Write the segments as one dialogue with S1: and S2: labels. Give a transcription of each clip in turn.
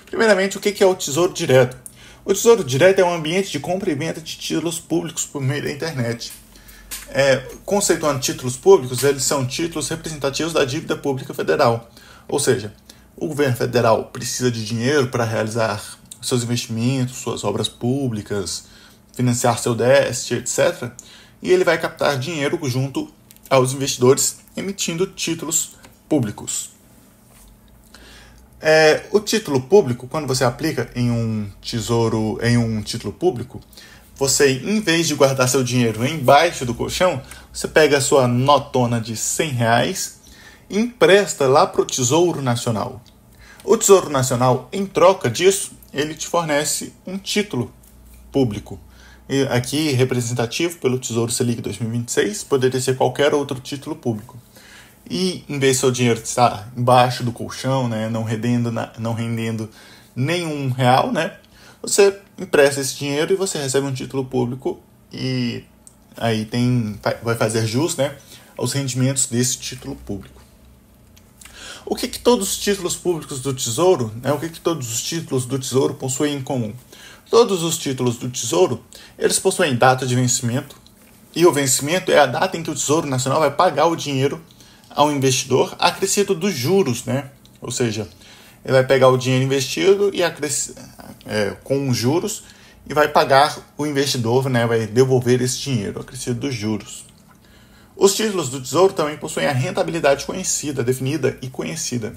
S1: Primeiramente, o que é o Tesouro Direto? O Tesouro Direto é um ambiente de compra e venda de títulos públicos por meio da internet. Conceituando títulos públicos, eles são títulos representativos da dívida pública federal. Ou seja, o governo federal precisa de dinheiro para realizar seus investimentos, suas obras públicas, financiar seu déficit, etc. E ele vai captar dinheiro junto aos investidores emitindo títulos públicos. O título público, quando você aplica em um título público, você, em vez de guardar seu dinheiro embaixo do colchão, você pega a sua notona de R$100 e empresta lá para o Tesouro Nacional. O Tesouro Nacional, em troca disso, ele te fornece um título público. E aqui, representativo pelo Tesouro Selic 2026, poderia ser qualquer outro título público. E, em vez de seu dinheiro estar embaixo do colchão, né, não rendendo nenhum real, né, você empresta esse dinheiro e você recebe um título público e aí vai fazer jus, né, aos rendimentos desse título público. O que todos os títulos públicos do Tesouro, né, o que todos os títulos do Tesouro possuem em comum? Todos os títulos do Tesouro, eles possuem data de vencimento, e o vencimento é a data em que o Tesouro Nacional vai pagar o dinheiro ao investidor acrescido dos juros, né? Ou seja, ele vai pegar o dinheiro investido e com os juros e vai pagar o investidor, né? Vai devolver esse dinheiro acrescido dos juros. Os títulos do Tesouro também possuem a rentabilidade conhecida, definida e conhecida.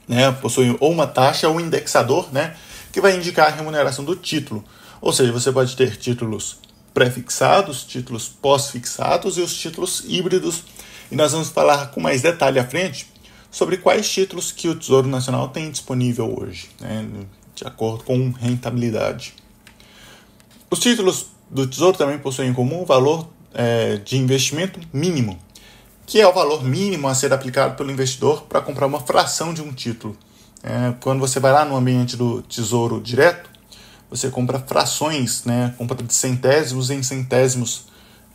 S1: Né? Possuem ou uma taxa ou um indexador, né? Que vai indicar a remuneração do título. Ou seja, você pode ter títulos pré-fixados, títulos pós-fixados e os títulos híbridos. E nós vamos falar com mais detalhe à frente sobre quais títulos que o Tesouro Nacional tem disponível hoje, né, de acordo com rentabilidade. Os títulos do Tesouro também possuem em comum o valor de investimento mínimo, que é o valor mínimo a ser aplicado pelo investidor para comprar uma fração de um título. Quando você vai lá no ambiente do Tesouro Direto, você compra frações, né, compra de centésimos em centésimos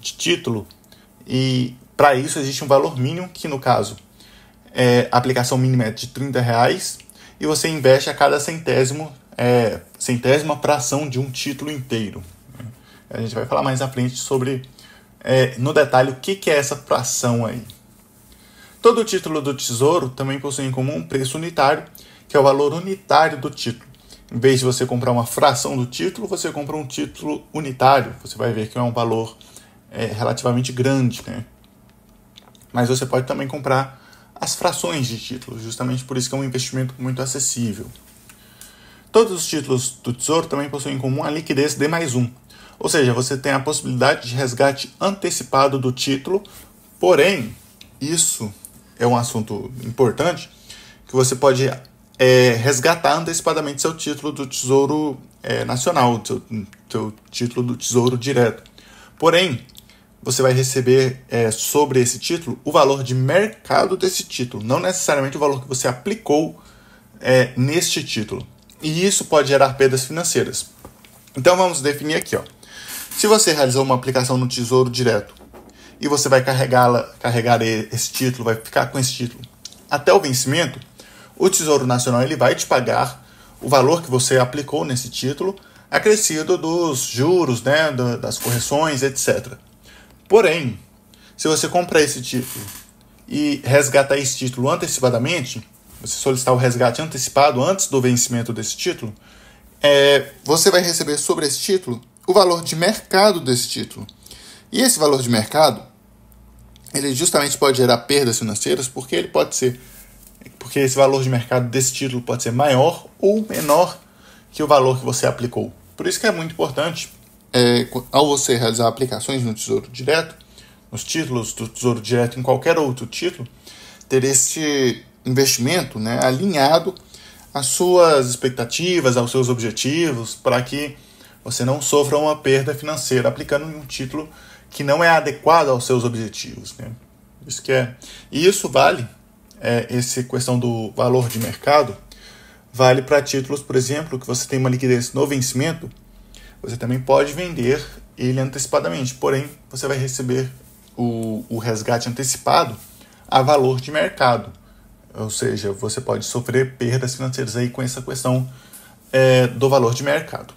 S1: de título, e para isso existe um valor mínimo, que no caso a aplicação mínima é de R$30, e você investe a cada centésima fração de um título inteiro. A gente vai falar mais à frente sobre, no detalhe, o que é essa fração aí. Todo título do Tesouro também possui em comum um preço unitário, que é o valor unitário do título. Em vez de você comprar uma fração do título, você compra um título unitário. Você vai ver que é um valor relativamente grande, né? Mas você pode também comprar as frações de títulos, justamente por isso que é um investimento muito acessível. Todos os títulos do Tesouro também possuem em comum a liquidez D+1, ou seja, você tem a possibilidade de resgate antecipado do título, porém, isso é um assunto importante, que você pode resgatar antecipadamente seu título do Tesouro Nacional, seu título do Tesouro Direto. Porém, você vai receber sobre esse título o valor de mercado desse título, não necessariamente o valor que você aplicou neste título. E isso pode gerar perdas financeiras. Então vamos definir aqui. Se você realizou uma aplicação no Tesouro Direto e você vai carregar esse título, vai ficar com esse título até o vencimento, o Tesouro Nacional ele vai te pagar o valor que você aplicou nesse título, acrescido dos juros, né, das correções, etc. Porém, se você comprar esse título e resgatar esse título antecipadamente, você solicitar o resgate antecipado antes do vencimento desse título, você vai receber sobre esse título o valor de mercado desse título. E esse valor de mercado, ele justamente pode gerar perdas financeiras, porque esse valor de mercado desse título pode ser maior ou menor que o valor que você aplicou. Por isso que é muito importante, ao você realizar aplicações no Tesouro Direto, nos títulos do Tesouro Direto, em qualquer outro título, ter esse investimento, né, alinhado às suas expectativas, aos seus objetivos, para que você não sofra uma perda financeira aplicando em um título que não é adequado aos seus objetivos, né? Isso vale, essa questão do valor de mercado, vale para títulos, por exemplo, que você tem uma liquidez no vencimento, você também pode vender ele antecipadamente, porém você vai receber o resgate antecipado a valor de mercado. Ou seja, você pode sofrer perdas financeiras aí com essa questão do valor de mercado.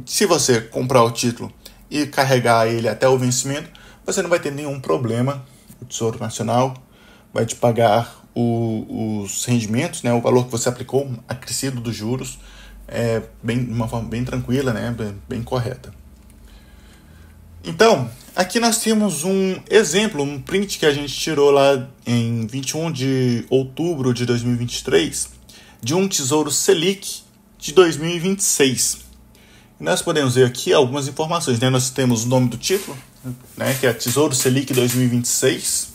S1: Se você comprar o título e carregar ele até o vencimento, você não vai ter nenhum problema. O Tesouro Nacional vai te pagar os rendimentos, né, o valor que você aplicou, acrescido dos juros, de uma forma bem tranquila, né, bem correta. Então, aqui nós temos um exemplo, um print que a gente tirou lá em 21 de outubro de 2023, de um Tesouro Selic de 2026. E nós podemos ver aqui algumas informações, né? Nós temos o nome do título, né, que é Tesouro Selic 2026.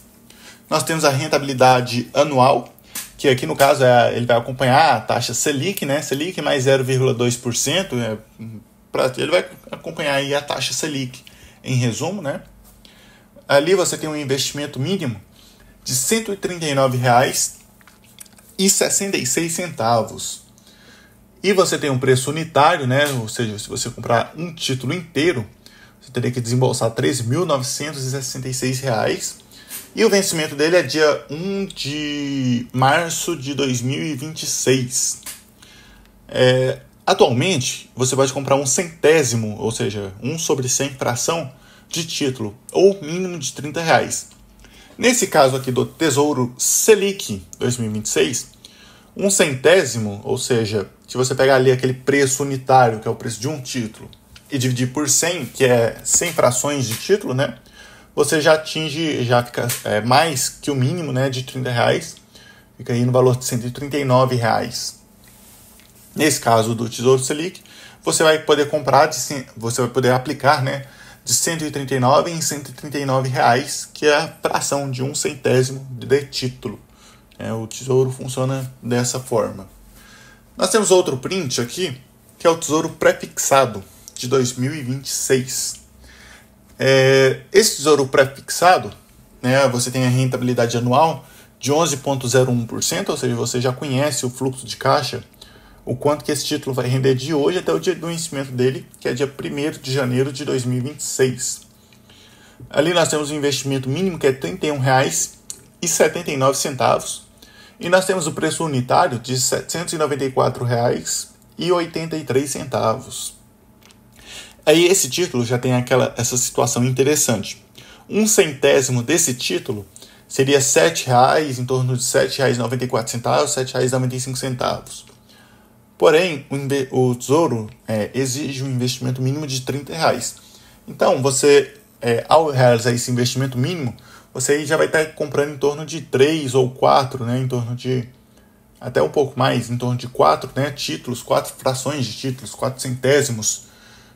S1: Nós temos a rentabilidade anual, que aqui no caso ele vai acompanhar a taxa Selic, né? Selic mais 0,2%, ele vai acompanhar aí a taxa Selic. Em resumo, né? Ali você tem um investimento mínimo de R$ 139,66. E você tem um preço unitário, né? Ou seja, se você comprar um título inteiro, você teria que desembolsar R$ 13.966. E o vencimento dele é dia 1 de março de 2026. Atualmente, você pode comprar um centésimo, ou seja, 1/100 fração de título, ou mínimo de R$ 30. Nesse caso aqui do Tesouro Selic 2026, um centésimo, ou seja, se você pegar ali aquele preço unitário, que é o preço de um título, e dividir por 100, que é 100 frações de título, né? Você já fica mais que o mínimo, né, de R$ 30, fica aí no valor de R$ 139. Nesse caso do Tesouro Selic, você vai poder aplicar, né, de 139 em R$ 139, que é a fração de um centésimo de título. O Tesouro funciona dessa forma. Nós temos outro print aqui, que é o Tesouro Pré-fixado de 2026. Esse Tesouro Pré-fixado, né, você tem a rentabilidade anual de 11,01%, ou seja, você já conhece o fluxo de caixa, o quanto que esse título vai render de hoje até o dia do vencimento dele, que é dia 1º de janeiro de 2026. Ali nós temos um investimento mínimo, que é R$ 31,79, e nós temos o preço unitário de R$ 794,83. Aí esse título já tem essa situação interessante. Um centésimo desse título seria R$ 7,00, em torno de R$ 7,94, R$ 7,95. Porém, o Tesouro exige um investimento mínimo de R$ 30. Então, você, ao realizar esse investimento mínimo, você já vai estar comprando em torno de 3 ou 4, né, em torno de, até um pouco mais, em torno de 4, né, títulos, 4 frações de títulos, 4 centésimos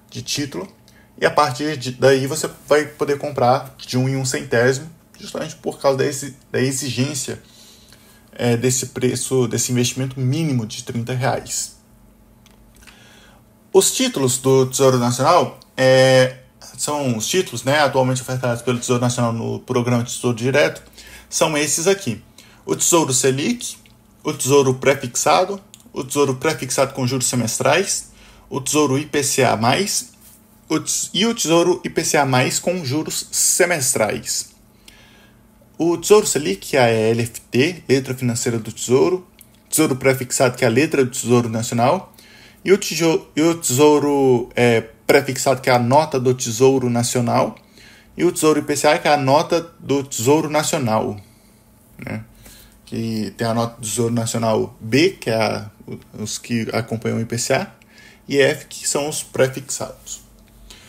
S1: de título. E a partir daí você vai poder comprar de 1 em 1 centésimo, justamente por causa da exigência desse preço, desse investimento mínimo de R$ 30. Os títulos do Tesouro Nacional são os títulos, né, atualmente ofertados pelo Tesouro Nacional no Programa de Tesouro Direto, são esses aqui: o Tesouro Selic, o Tesouro Pré-fixado, o Tesouro Pré-fixado com juros semestrais, o Tesouro IPCA+, e o Tesouro IPCA+, com juros semestrais. O Tesouro Selic, que é a LFT, Letra Financeira do Tesouro, Tesouro Pré-fixado, que é a letra do Tesouro Nacional, e o Tesouro Pré-fixado, que é a nota do Tesouro Nacional, e o Tesouro IPCA, que é a nota do Tesouro Nacional, né? Que tem a nota do Tesouro Nacional B, que é os que acompanham o IPCA, e F, que são os pré-fixados.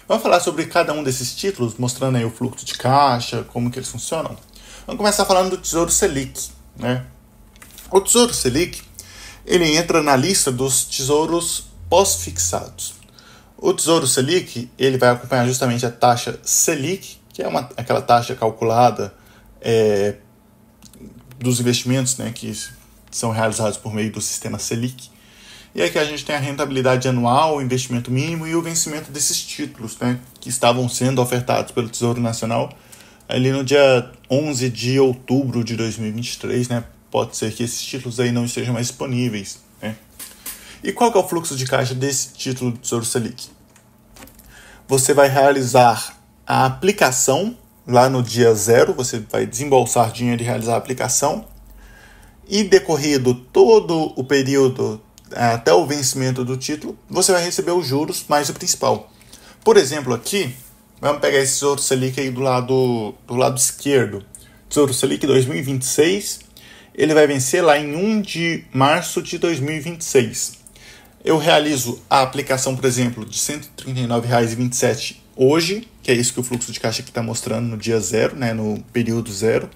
S1: Vamos falar sobre cada um desses títulos, mostrando aí o fluxo de caixa, como que eles funcionam. Vamos começar falando do Tesouro Selic, né? O Tesouro Selic, ele entra na lista dos tesouros pós-fixados. O Tesouro Selic, ele vai acompanhar justamente a taxa Selic, que é aquela taxa calculada dos investimentos, né, que são realizados por meio do sistema Selic. E aqui a gente tem a rentabilidade anual, o investimento mínimo e o vencimento desses títulos, né, que estavam sendo ofertados pelo Tesouro Nacional ali no dia 11 de outubro de 2023, né? Pode ser que esses títulos aí não estejam mais disponíveis, né? E qual que é o fluxo de caixa desse título do Tesouro Selic? Você vai realizar a aplicação lá no dia 0, você vai desembolsar dinheiro e realizar a aplicação. e decorrido todo o período até o vencimento do título, você vai receber os juros mais o principal. Por exemplo, aqui, vamos pegar esse Tesouro Selic aí do lado esquerdo. Tesouro Selic 2026, ele vai vencer lá em 1 de março de 2026. Eu realizo a aplicação, por exemplo, de R$ 139,27 hoje, que é isso que o fluxo de caixa aqui está mostrando no dia 0, né, no período 0.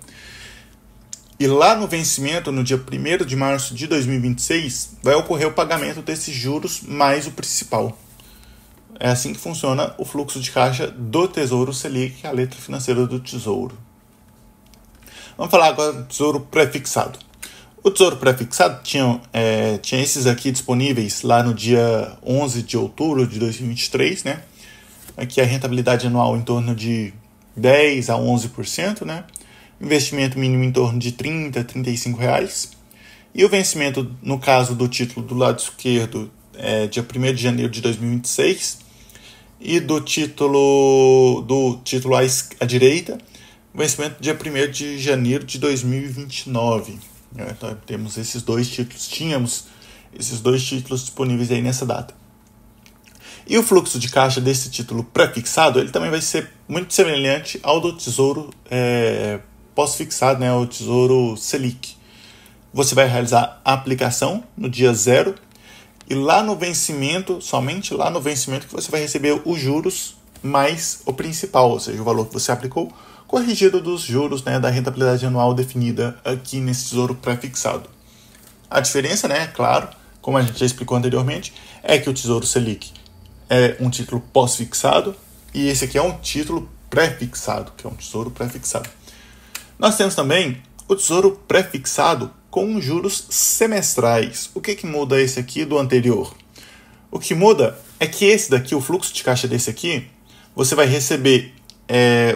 S1: E lá no vencimento, no dia 1º de março de 2026, vai ocorrer o pagamento desses juros mais o principal. É assim que funciona o fluxo de caixa do Tesouro Selic, a letra financeira do Tesouro. Vamos falar agora do Tesouro Pré-Fixado. O Tesouro Pré-Fixado tinha esses aqui disponíveis lá no dia 11 de outubro de 2023, né? Aqui a rentabilidade anual em torno de 10% a 11%, né? Investimento mínimo em torno de R$ 30, R$ 35. E o vencimento, no caso do título do lado esquerdo, dia 1º de janeiro de 2026. E do título à direita, vencimento dia 1º de janeiro de 2029. Então, tínhamos esses dois títulos disponíveis aí nessa data. E o fluxo de caixa desse título pré-fixado, ele também vai ser muito semelhante ao do Tesouro pós-fixado, né, o Tesouro Selic. Você vai realizar a aplicação no dia 0 e lá no vencimento, somente lá no vencimento, que você vai receber os juros mais o principal, ou seja, o valor que você aplicou, corrigido dos juros, né, da rentabilidade anual definida aqui nesse Tesouro pré-fixado. A diferença, né, claro, como a gente já explicou anteriormente, é que o Tesouro Selic é um título pós-fixado e esse aqui é um título pré-fixado, que é um Tesouro pré-fixado. Nós temos também o Tesouro Pré-Fixado com juros semestrais. O que muda esse aqui do anterior? O que muda é que esse daqui, o fluxo de caixa desse aqui, você vai receber,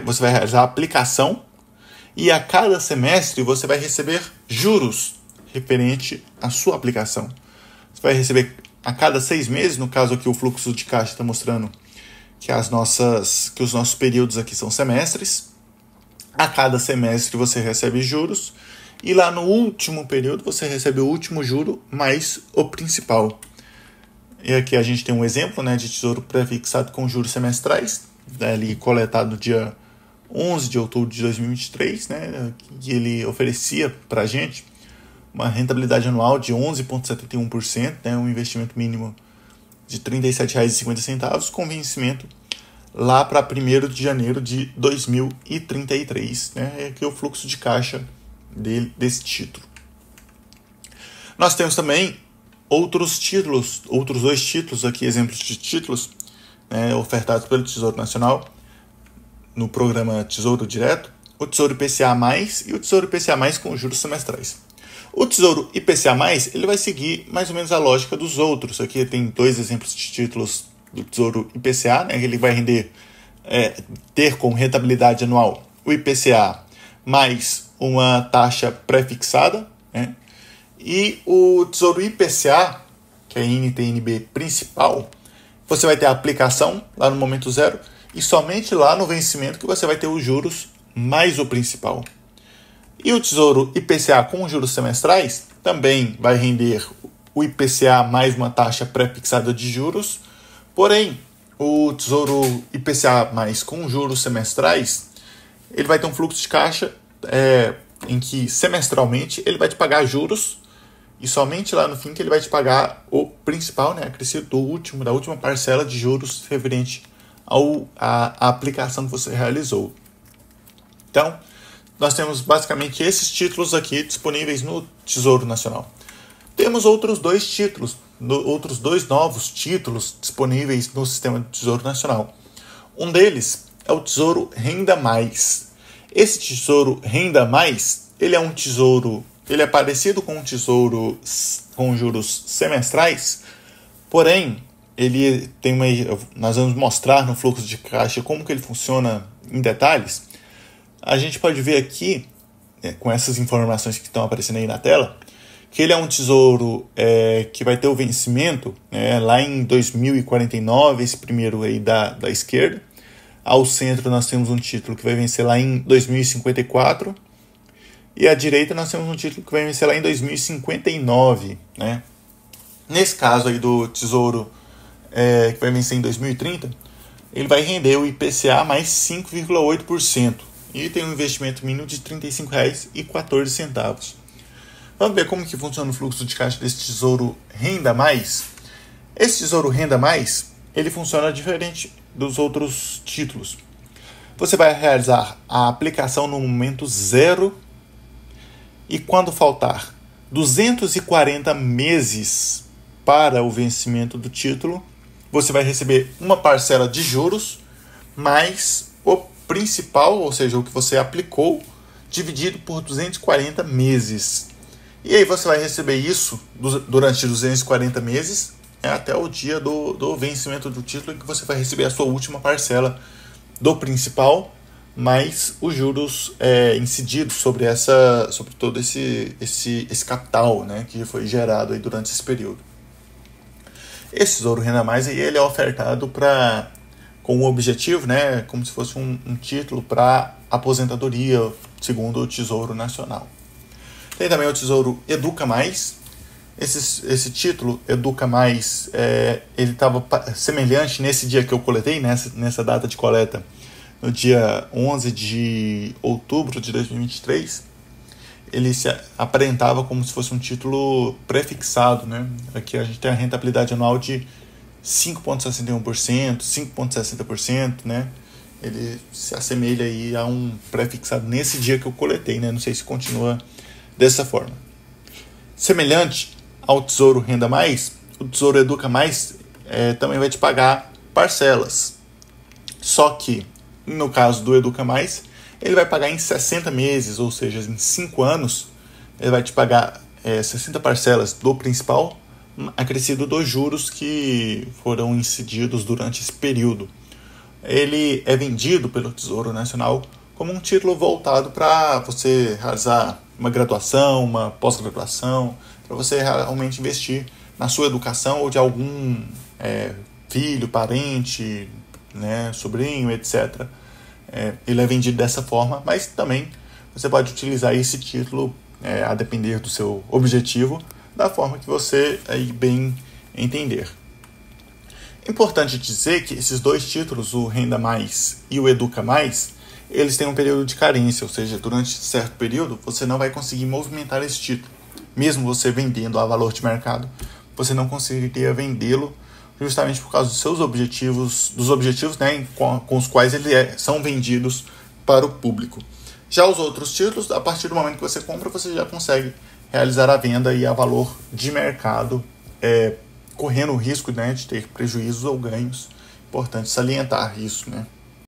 S1: você vai realizar a aplicação e a cada semestre você vai receber juros referente à sua aplicação. Você vai receber a cada 6 meses, no caso aqui o fluxo de caixa está mostrando que os nossos períodos aqui são semestres. A cada semestre você recebe juros e lá no último período você recebe o último juro mais o principal. E aqui a gente tem um exemplo, né, de tesouro pré-fixado com juros semestrais, ali coletado no dia 11 de outubro de 2023, né, que ele oferecia para a gente uma rentabilidade anual de 11,71%, né, um investimento mínimo de R$ 37,50, com vencimento lá para 1º de janeiro de 2033, né? É aqui o fluxo de caixa desse título. Nós temos também outros dois títulos aqui, exemplos de títulos, né, ofertados pelo Tesouro Nacional no programa Tesouro Direto, o Tesouro IPCA+, e o Tesouro IPCA+, com juros semestrais. O Tesouro IPCA+, ele vai seguir mais ou menos a lógica dos outros. Aqui tem 2 exemplos de títulos do Tesouro IPCA, né, que ele vai ter como rentabilidade anual o IPCA mais uma taxa pré-fixada, né, e o Tesouro IPCA, que é a NTNB principal, você vai ter a aplicação lá no momento 0 e somente lá no vencimento que você vai ter os juros mais o principal. E o Tesouro IPCA com juros semestrais também vai render o IPCA mais uma taxa pré-fixada de juros. Porém, o Tesouro IPCA mais com juros semestrais, ele vai ter um fluxo de caixa em que semestralmente ele vai te pagar juros e somente lá no fim que ele vai te pagar o principal, né, acrescido da última parcela de juros referente à aplicação que você realizou. Então, nós temos basicamente esses títulos aqui disponíveis no Tesouro Nacional. Temos outros dois novos títulos disponíveis no sistema do Tesouro Nacional. Um deles é o Tesouro Renda Mais. Esse Tesouro Renda Mais, ele é parecido com um tesouro com juros semestrais, porém, nós vamos mostrar no fluxo de caixa como que ele funciona em detalhes. A gente pode ver aqui, com essas informações que estão aparecendo aí na tela, que ele é um tesouro que vai ter o vencimento lá em 2049, esse primeiro aí da esquerda. Ao centro nós temos um título que vai vencer lá em 2054 E à direita nós temos um título que vai vencer lá em 2059, né? Nesse caso aí do Tesouro que vai vencer em 2030, ele vai render o IPCA mais 5,8% e tem um investimento mínimo de R$ 35,14. Vamos ver como que funciona o fluxo de caixa desse Tesouro Renda Mais? Esse Tesouro Renda Mais, ele funciona diferente dos outros títulos. Você vai realizar a aplicação no momento zero e quando faltar 240 meses para o vencimento do título, você vai receber uma parcela de juros mais o principal, ou seja, o que você aplicou, dividido por 240 meses. E aí você vai receber isso durante 240 meses, até o dia do vencimento do título, em que você vai receber a sua última parcela do principal, mais os juros incididos sobre todo esse capital, né, que foi gerado aí durante esse período. Esse Tesouro Renda Mais aí, ele é ofertado com o objetivo, né, como se fosse um título para aposentadoria, segundo o Tesouro Nacional. Tem também o Tesouro Educa Mais. Esse título, Educa Mais, ele estava semelhante nesse dia que eu coletei, nessa data de coleta, no dia 11 de outubro de 2023. Ele se aparentava como se fosse um título prefixado, né? Aqui a gente tem a rentabilidade anual de 5,61%, 5,60%, né? Ele se assemelha aí a um prefixado nesse dia que eu coletei, né? Não sei se continua dessa forma. Semelhante ao Tesouro Renda Mais, o Tesouro Educa Mais também vai te pagar parcelas. Só que, no caso do Educa Mais, ele vai pagar em 60 meses, ou seja, em 5 anos, ele vai te pagar 60 parcelas do principal, acrescido dos juros que foram incididos durante esse período. Ele é vendido pelo Tesouro Nacional como um título voltado para você realizar uma graduação, uma pós-graduação, para você realmente investir na sua educação ou de algum filho, parente, né, sobrinho, etc. Ele é vendido dessa forma, mas também você pode utilizar esse título a depender do seu objetivo, da forma que você aí bem entender. Importante dizer que esses dois títulos, o Renda Mais e o Educa Mais, eles têm um período de carência, ou seja, durante certo período você não vai conseguir movimentar esse título. Mesmo você vendendo a valor de mercado, você não conseguiria vendê-lo justamente por causa dos seus objetivos, né, com os quais eles são vendidos para o público. Já os outros títulos, a partir do momento que você compra, você já consegue realizar a venda e a valor de mercado, correndo o risco, né, de ter prejuízos ou ganhos. Importante salientar isso, né?